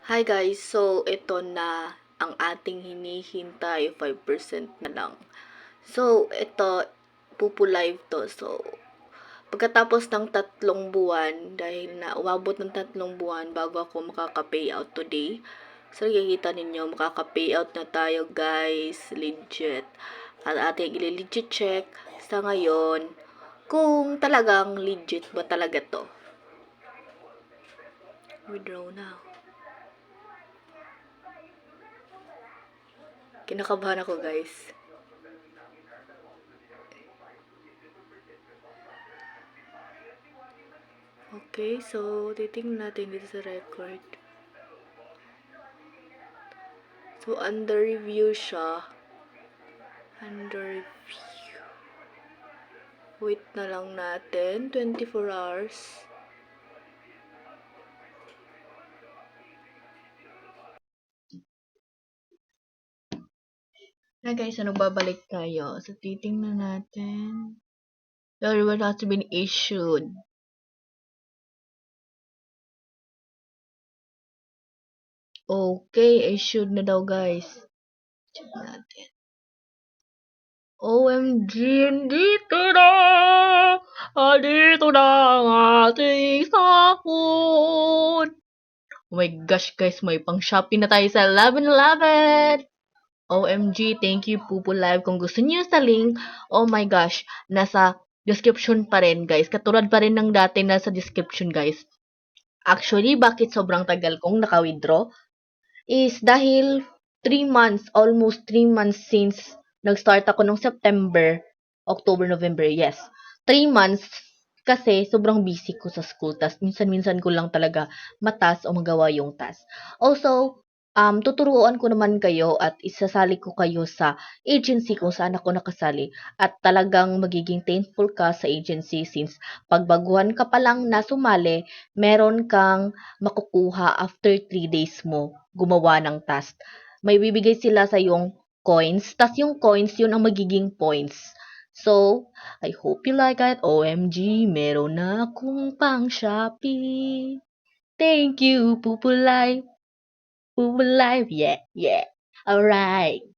Hi guys, so ito na ang ating hinihintay, 5% na lang. So, ito, pupulive to. So, pagkatapos ng 3 buwan, dahil na umabot ng 3 buwan bago ako makaka-payout today, so nakikita ninyo, makaka-payout na tayo guys, legit. At ating i-legit check sa ngayon kung talagang legit ba talaga to. Withdraw now. Kinakabahan ako guys. Okay, so titingnan natin dito sa record. So, under review siya. Under review. Wait na lang natin. 24 hours. Na guys, ano babalik tayo? So, titingnan natin. The reward has been issued. Okay, issued na daw guys. Check natin. OMG, dito na! Dito na ang ating sahod! Oh my gosh guys, may pang Shopee na tayo sa 11/11! OMG, thank you Pupu Live. Kung gusto niyo sa link, oh my gosh, nasa description pa rin guys. Katulad pa rin ng dati nasa description guys. Actually, bakit sobrang tagal kong naka-withdraw? Is dahil 3 months, almost 3 months since nag-start ako nung September, October, November, yes. 3 months kasi sobrang busy ko sa school. Tas minsan-minsan ko lang talaga matas o magawa yung task. Also, tuturuan ko naman kayo at isasali ko kayo sa agency kung saan ako nakasali. At talagang magiging thankful ka sa agency since pagbaguhan ka pa lang na sumali, meron kang makukuha after 3 days mo gumawa ng task. May bibigay sila sa yung coins, tas yung coins yun ang magiging points. So, I hope you like it. OMG, meron na akong pang Shopee. Thank you, Pupu Live. Pupu Live, yeah, yeah. Alright.